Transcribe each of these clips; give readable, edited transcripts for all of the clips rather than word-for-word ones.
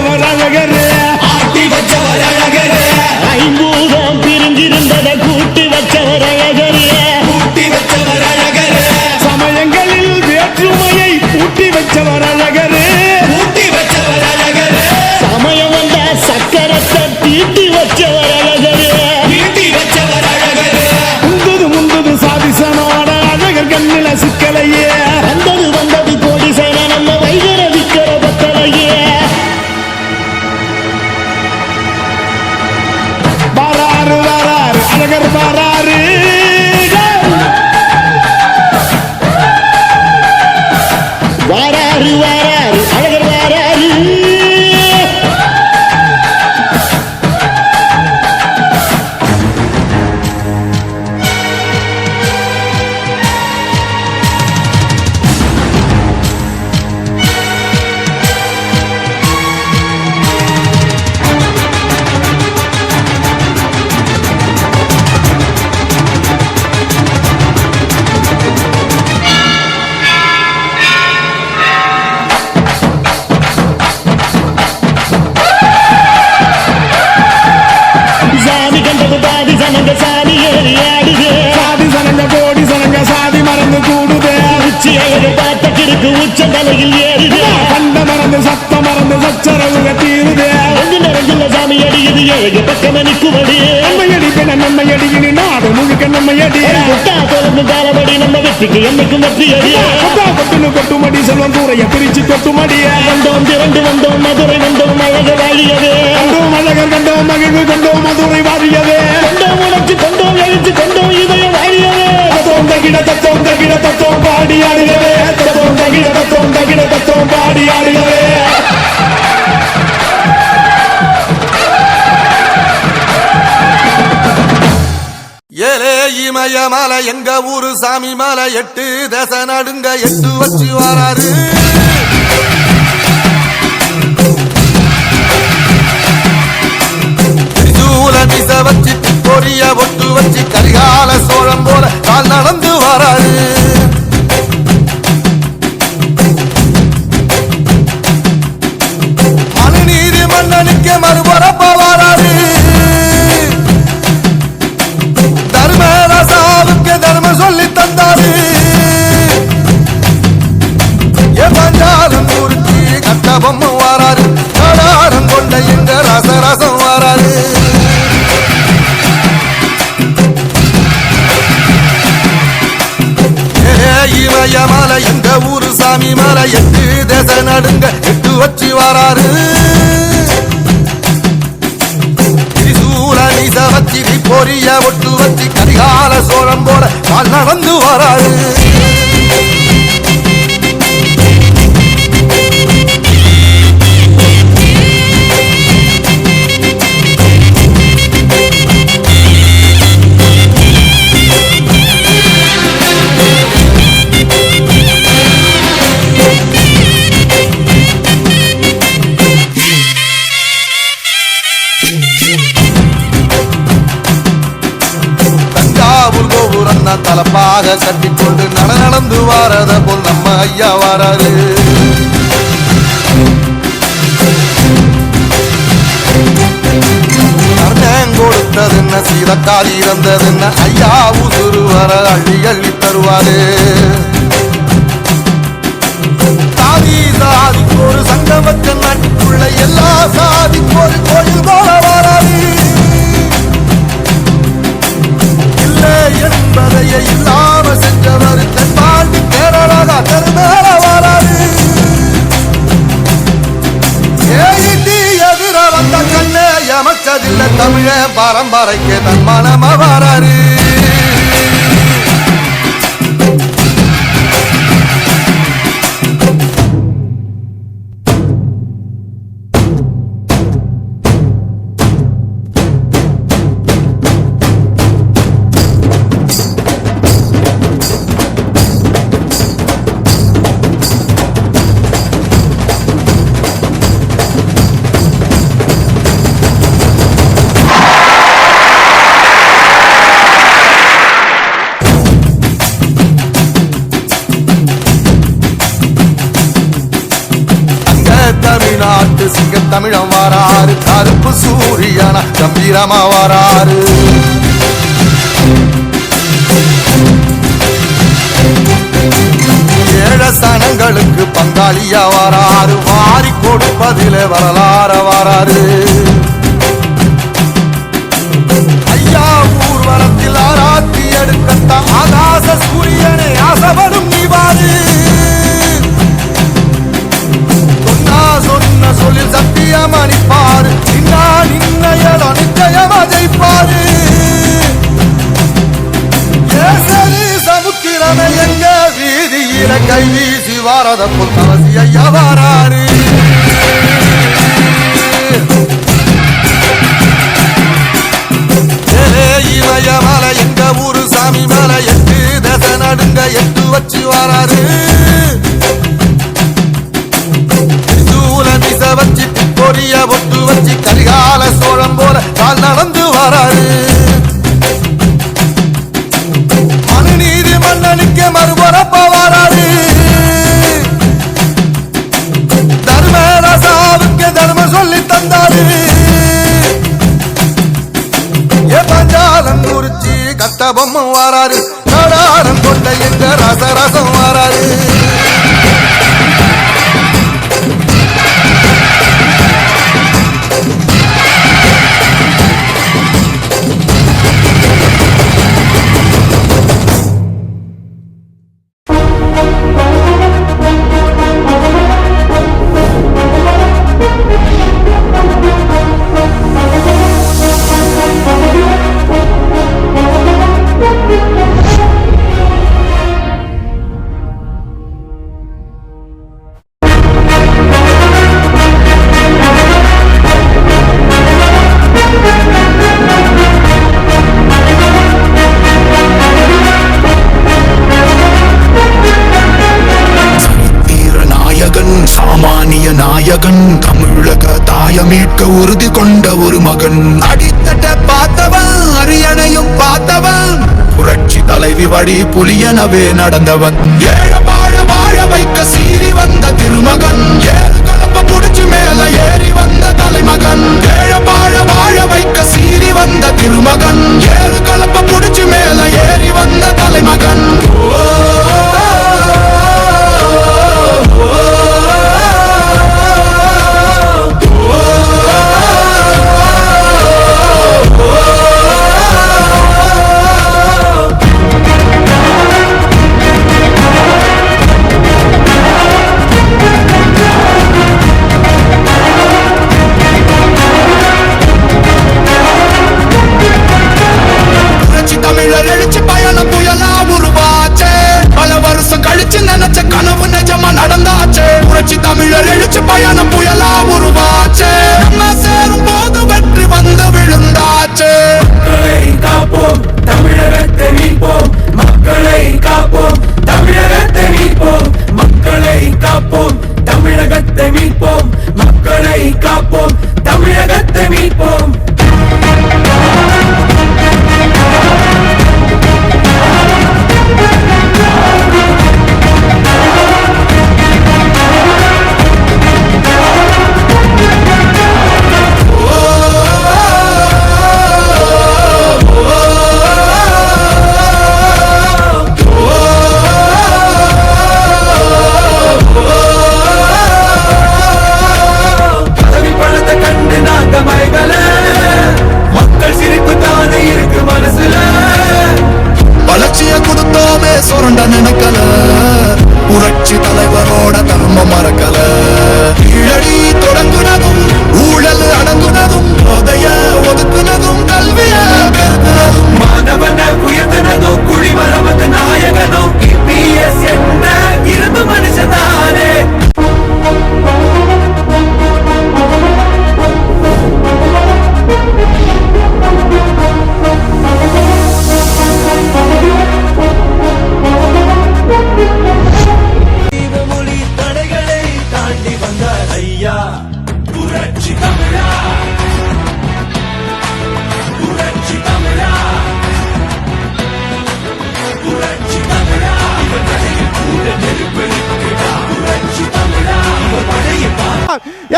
வச்சவர் அழகரு ஆட்டி வச்சவர் அழகரு ஐம்பூதம் பிரிஞ்சிருந்ததை கூட்டி வச்சவர் அழகரு கூட்டி வச்சவர் அழகரு சமயங்களில் வேற்றுமையை கூட்டி வச்சவர் அழகரு கூட்டி வச்சவர் அழகரு சமயம் வந்த சக்கரத்தை தீட்டி வச்சவர் அழகரு தீட்டி வச்சவர் அழகரு முந்தது முந்தது சாதிசனோட அழகர் கண்ணில சிக்கலையே வந்தது வந்தது கோடி சேன நம்ம வைகர விக்கிற பத்தலையே வாராரு வாராரு அழகர் வாராரு வாராரு வாராரு அழகர் வாராரு சாதி ஏறி ஆடுது சாதி சனங்க கோடி சனங்க சாதி மறந்து கூடுது உச்சி அழகு பார்த்த கிடுக்கு உச்ச தலையில் ஏறுது கண்ட மறந்து சத்த மறந்து சச்சரவுக தீருது ரெண்டு நிறஞ்சுள்ள சாமி அடிக்குது ஏழு பக்கம் நிற்குமடி நம்மையடி பின்ன நம்மையடி இனி நாடு முழுக்க நம்மையடி கொட்டா தொடர்ந்து தாளபடி நம்ம வெற்றிக்கு என்னைக்கும் வெற்றி அடி கொட்டா கொட்டுன்னு கொட்டுமடி செல்வம் கூரைய பிரிச்சு கொட்டுமடி கண்டோம் திரண்டு வந்தோம் மதுரை வந்தோம் அழக வாழியது கண்டோம் அழகர் கண்டோம் மகிழ்வு கண்டோம் மதுரை வாழியது கண்டோம் உணர்ச்சி கண்டோம் எழுச்சி கண்டோம் இதயம் வாழியது தத்தோம் தகிட தத்தோம் தகிட தத்தோம் பாடி ஆடுகிறே தத்தோம் தகிட தத்தோம் தகிட தத்தோம் பாடி ஆடுகிறே ஏலே இமய மலை எங்க ஊரு சாமி மலை 8 தசை நடுங்க 8 வச்சு வராரு திரிசூல வச்சு பொரிய ஒட்டு வச்சு கரிகால சோழம் போல கால் நடந்து வராரு மனுநீதி மன்னனுக்கு மறுபரப்ப வராரு தர்மராசாவுக்கு தர்மம் சொல்லி தந்தாரு பஞ்சாலம் ஊருக்கு கட்டபம் வராரு கடாரம் கொண்ட எங்க ரசரசம் வராரு இமய மலை எங்க ஊரு சாமி மலை 8 தசை நடுங்க 8 வச்சு வராரு திரிசூல நீச வச்சு பொரிய ஒட்டு வச்சு கரிகால சோழம் போல கால் நடந்து வராரு தலப்பாக கட்டிக்கொண்டு நடந்து வாரத போல் நம்ம ஐயா வராரு கொடுத்தது என்ன சீதக்காதி இறந்தது என்ன ஐயா உசுறு வர அள்ளி அள்ளி தருவாரு சாதி சாதிக்கு ஒரு சங்கம் வச்ச நாட்டுக்குள்ள எல்லா சாதிக்கு ஒரு கோயில் போல வராது என்பதையே இல்லாம செஞ்சவர் தென்பாண்டி கேரளா கருமேல வராது எதிர வந்த கண்ணே எமச்சதில்லை தமிழ பரம்பரைக்கு தன் மனம வராரு நாட்டு சிங்க தமிழம் வாராரு கருப்பு சூரியனா கம்பீரமா வாராரு ஏழசனங்களுக்கு பங்காளியா வாராரு வாரி கொடுப்பதிலே வரலாற வாராரு ஐயா ஊர்வலத்தில் ஆராத்தி எடுக்கத்த ஆகாச சூரியனே ஆசைப்படும் நீவாரு சொன்ன சொல்லில் சத்தியம் அணிப்பாரு நின்னையடோ நிச்சயமா ஜெயிப்பாரு சமுத்திரமே எங்க வீதியில கை வீசி வாரத புத்தவசி ஐயா வாராரு இமய மலை எங்க ஊரு சாமி மலை 8 தசை நடுங்க 8 வச்சு வாராரு வச்சு பொரிய ஒட்டு வச்சு கரிகால சோழம் போல கால் நடந்து வராரு மனுநீதி மன்னனுக்கு மறுபரப்ப வராரு தர்மராசாவுக்கு தர்மம் சொல்லி தந்தாரு பஞ்சாலம் குறிச்சி கட்ட பொம்மை வாராரு கடாரம் கொண்ட எங்க ரசரசம் வாராரு நாயகன் தமிழக தாயமீட்க உறுதி கொண்ட ஒரு மகன் அடித்தட்ட பார்த்தவன் அரியணையும் பார்த்தவன் புரட்சி தலைவி வழி புலியனவே நடந்தவன் ஏழ வாழ வைக்க சீறி வந்த திருமகன் ஏழு கலப்ப புடிச்சு மேல ஏறி வந்த தலைமகன் ஏழ வாழ வைக்க சீறி வந்த திருமகன் ஏழு கலப்ப புடிச்சு மேல ஏறி வந்த தலைமகன் தமிழர் எழுச்சி பயணம் புயலா உருவாச்சு நம்ம சேரும் போது வெற்றி வந்து விழுந்தாச்சு மக்களை காப்போம் தமிழகத்தை மீட்போம் மக்களை காப்போம் தமிழகத்தை மீட்போம் மக்களை காப்போம் தமிழகத்தை மீட்போம் மக்களை காப்போம் தமிழகத்தை மீட்போம் சுரண்ட நினைக்கல புரட்சி தலைவரோட தர்மம் மறக்கல கீழடி தொடங்குனதும் ஊழல் அடங்குனதும் போதைய ஒதுக்குனதும் கல்விய பெருக்குனதும் மாணவன உயர்த்தினதும் குடிமரமது நாயகனும் இபிஎஸ் என்ன இரும்பு மனுஷனாரே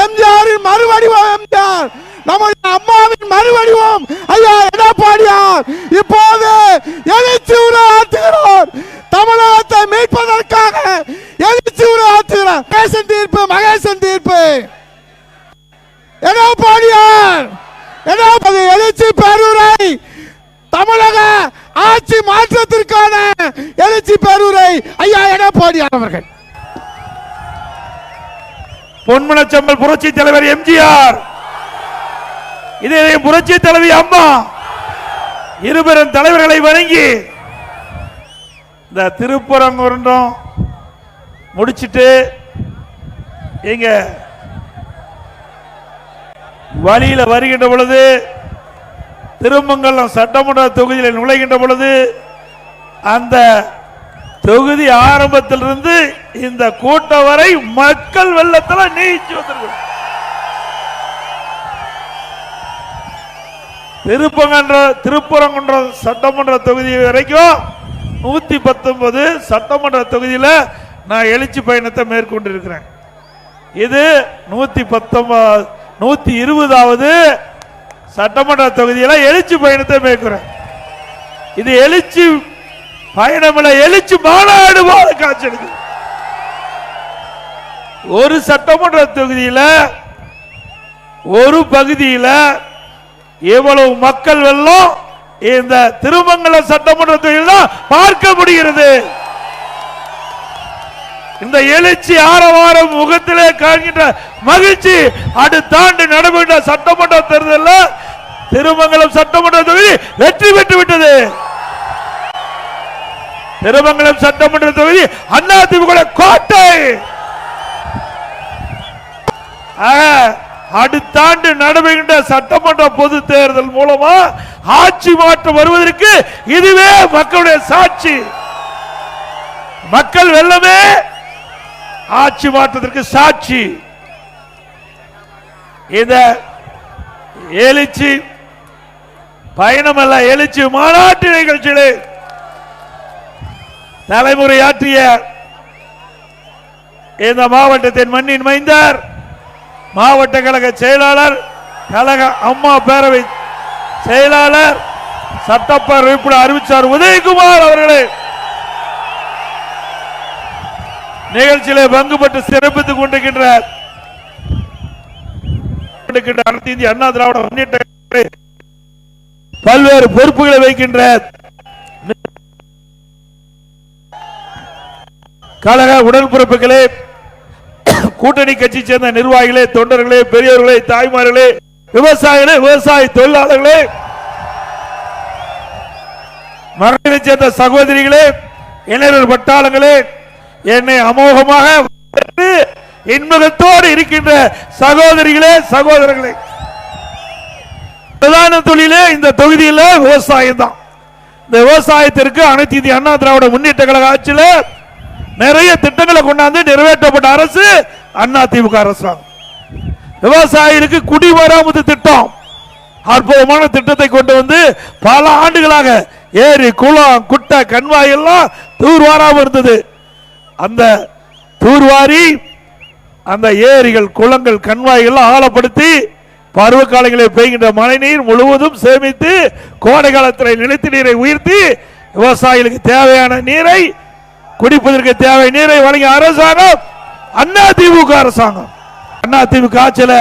எம்ஜிஆரின் மறுவடிவம் எம்ஜிஆர், நம்முடைய அம்மாவின் மறுவடிவம் ஐயா எடப்பாடியார் இப்போது எழுச்சி உருவாக்குகிறார். தமிழகத்தை மீட்பதற்காக எழுச்சி உருவாக்குகிறார். மகேசன் தீர்ப்பு எடப்பாடியார் எழுச்சி பெருரை தமிழக ஆட்சி மாற்றத்திற்கான எழுச்சி பெருரை ஐயா எடப்பாடியார் அவர்கள். பொன்மனச்செம்மல் புரட்சி தலைவர் எம்ஜிஆர், இதே புரட்சி தலைவி அம்மா, இருபெரும் தலைவர்களை வணங்கி இந்த திருப்பரங்குன்றம் முடிச்சிட்டு எங்க வழியில வருகின்ற பொழுது, திருமங்கலம் சட்டமன்ற தொகுதியில் நுழைகின்ற பொழுது, அந்த தொகுதி ஆரம்பத்திலிருந்து இந்த கூட்டம் வரை மக்கள் வெள்ளத்தில் நீச்சு வந்திருக்கும். திருப்பரங்குன்றம் சட்டமன்ற தொகுதி வரைக்கும் 119 சட்டமன்ற தொகுதியில் நான் எழுச்சி பயணத்தை மேற்கொண்டிருக்கிறேன். இது 120வது சட்டமன்ற தொகுதியில் எழுச்சி பயணத்தை மேற்கொள்றேன். இது எழுச்சி பயணம், எழுச்சி மாநாடு போல காட்சி. ஒரு சட்டமன்ற தொகுதியில் ஒரு பகுதியில் எவ்வளவு மக்கள் வெள்ளம் இந்த திருமங்கலம் சட்டமன்ற தொகுதியில் தான் பார்க்க முடிகிறது. இந்த எழுச்சி ஆரவாரம் முகத்திலே காண்கின்ற மகிழ்ச்சி அடுத்த ஆண்டு நடைபெற்ற சட்டமன்ற தேர்தலில் திருமங்கலம் சட்டமன்ற தொகுதி வெற்றி பெற்று விட்டது. திருமங்கலம் சட்டமன்ற தொகுதி அதிமுக கோட்டை. அடுத்த ஆண்டு நடைபெறுகின்ற சட்டமன்ற பொது தேர்தல் மூலமா ஆட்சி மாற்றம் வருவதற்கு இதுவே மக்களுடைய சாட்சி. மக்கள் வெள்ளமே ஆட்சி மாற்றத்திற்கு சாட்சி. இந்த எழுச்சி பயணம் அல்ல, எழுச்சி மாநாட்டு நிகழ்ச்சியிலே தலைமுறையாற்றிய இந்த மாவட்டத்தின் மண்ணின் மைந்தர், மாவட்ட கழக செயலாளர், கழக அம்மா பேரவை செயலாளர், சட்டப்பேரவை உறுப்பினர் அறிவிச்சார் உதயகுமார் அவர்களே நிகழ்ச்சியிலே பங்கு பெற்று சிறப்பித்துக் கொண்டிருக்கின்ற அனைத்து இந்திய அண்ணா திராவிட முன்னேற்ற பல்வேறு பொறுப்புகளை வைக்கின்ற கழக உடன்பிறப்புகளே, கூட்டணி கட்சி சேர்ந்த நிர்வாகிகளே, தொண்டர்களே, பெரியவர்களே, தாய்மார்களே, விவசாயிகளே, விவசாய தொழிலாளர்களே, மகளிரை சேர்ந்த சகோதரிகளே, இளைஞர் பட்டாளங்களே, என்னை அமோகமாக இன்முகத்தோடு இருக்கின்ற சகோதரிகளே, சகோதரர்களே, பிரதான தொழிலே இந்த தொகுதியில் விவசாயம் தான். இந்த விவசாயத்திற்கு அனைத்து இந்திய அண்ணா திராவிட முன்னேற்ற கழக ஆட்சியில் நிறைய திட்டங்களை கொண்டாந்து நிறைவேற்றப்பட்ட அரசு அதிமுக அரசாங்கம். விவசாயிகளுக்கு குடிமராமத்து திட்டம், அற்புதமான திட்டத்தை கொண்டு வந்து பல ஆண்டுகளாக ஏரி, குளம், குட்டை, கண்வாய் எல்லாம் தூர்வாராம இருந்தது. அந்த தூர்வாரி அந்த ஏரிகள், குளங்கள், கண்வாய்கள் ஆழப்படுத்தி பருவ காலங்களில் பெய்கின்ற மழை நீர் முழுவதும் சேமித்து கோடை காலத்தில் நிலத்தடி நீரை உயர்த்தி விவசாயிகளுக்கு தேவையான நீரை, குடிப்பதற்கு தேவை நீரை வழங்கிய அரசாங்கம் அதிமுக அரசாங்கம். அதிமுக ஆட்சியில்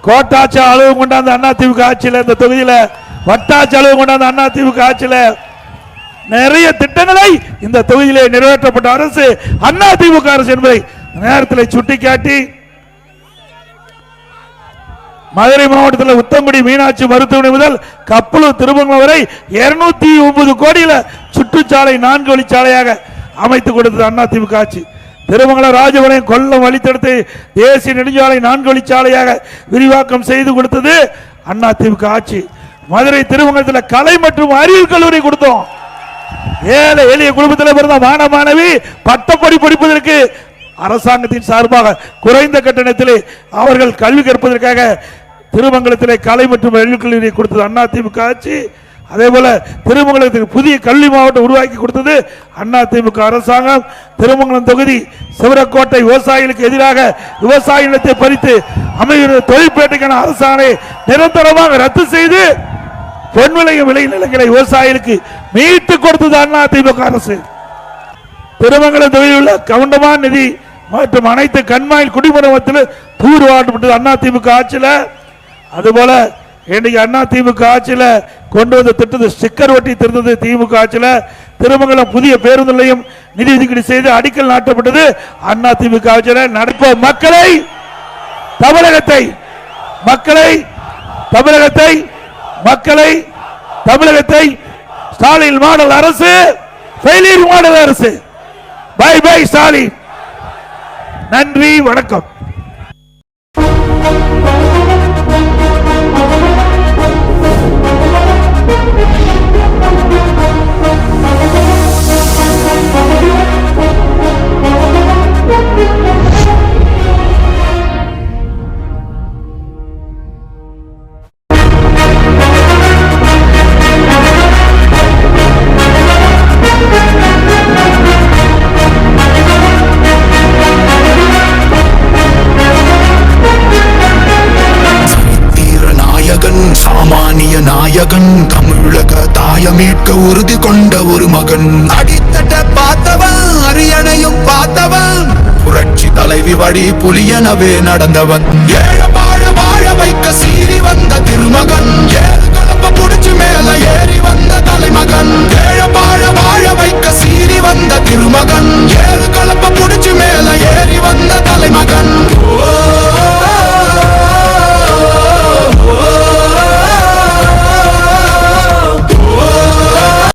கோட்டாட்சி அளவு கொண்டாந்த அதிமுக ஆட்சியில், இந்த தொகுதியில் வட்டாட்சி அளவு கொண்டாந்த அதிமுக ஆட்சியில் நிறைய திட்டங்களை இந்த தொகுதியிலே நிறைவேற்றப்பட்ட அரசு அதிமுக அரசு என்பதை நேரத்தில் சுட்டிக்காட்டி, மதுரை மாவட்டத்தில் உத்தங்குடி மீனாட்சி மருத்துவமனை முதல் கப்பலூர் திருமங்கலம் வரை 209 கோடியில சுற்றுச்சாலை 4 வழிச்சாலையாக அமைத்துக் கொடுத்தது அதிமுக ஆட்சி. திருமங்கலம் ராஜபாளையம் கொல்லம் வழித்தடத்தை தேசிய நெடுஞ்சாலை 4 வழிச்சாலையாக விரிவாக்கம் செய்து கொடுத்தது அதிமுக ஆட்சி. மதுரை திருமங்கலத்தில் கலை மற்றும் அறிவியல் கல்லூரி கொடுத்தோம். ஏழை எளிய குடும்பத்தில் பிறந்த மாணவ மாணவி பட்டப்படி படிப்பதற்கு அரசாங்கத்தின் சார்பாக குறைந்த கட்டணத்திலே அவர்கள் கல்வி கற்பதற்காக திருமங்கலத்திலே கலை மற்றும் அறிவியல் கல்லூரியை கொடுத்தது அதிமுக ஆட்சி. அதே போல திருமங்கலத்துக்கு புதிய கல்வி மாவட்டம் உருவாக்கி கொடுத்தது அதிமுக அரசாங்கம். திருமங்கலம் தொகுதி சிவரக்கோட்டை விவசாயிகளுக்கு எதிராக விவசாய நிலத்தை பறித்து அமைகிற தொழிற்பேட்டைக்கான அரசாணை நிரந்தரமாக ரத்து செய்து பொன் விளை நிலங்களை விவசாயிகளுக்கு மீட்டு கொடுத்தது அதிமுக அரசு. திருமங்கலம் தொகுதியில் உள்ள கவுண்டமான் நிதி மற்றும் அனைத்து கண்மாயில் குடிமரத்தில் தூர்வாட்டப்பட்டது அதிமுக ஆட்சியில். அதுபோல இன்னைக்கு அதிமுக ஆட்சியில் கொண்டு வந்த திட்டத்தை ஸ்டிக்கர் ஒட்டி திறந்தது திமுக ஆட்சியில். திருமங்கலம் புதிய பேருந்து நிலையம் நிதி ஒதுக்கீடு செய்து அடிக்கல் நாட்டப்பட்டது அதிமுக ஆட்சியில். நடப்போம் மக்களை தமிழகத்தை ஸ்டாலின் மாடல் அரசு ஃபெயிலியர் மாடல் அரசு. Bye bye Stalin. நன்றி, வணக்கம். நாயகன் தமிழக தாயமீட்க உறுதி கொண்ட ஒரு மகன். அடித்தட்ட பார்த்தவன், அரியணையும் பார்த்தவன், புரட்சி தலைவி வழி புலியனவே நடந்தவன். ஏழ வாழ வைக்க சீறி வந்த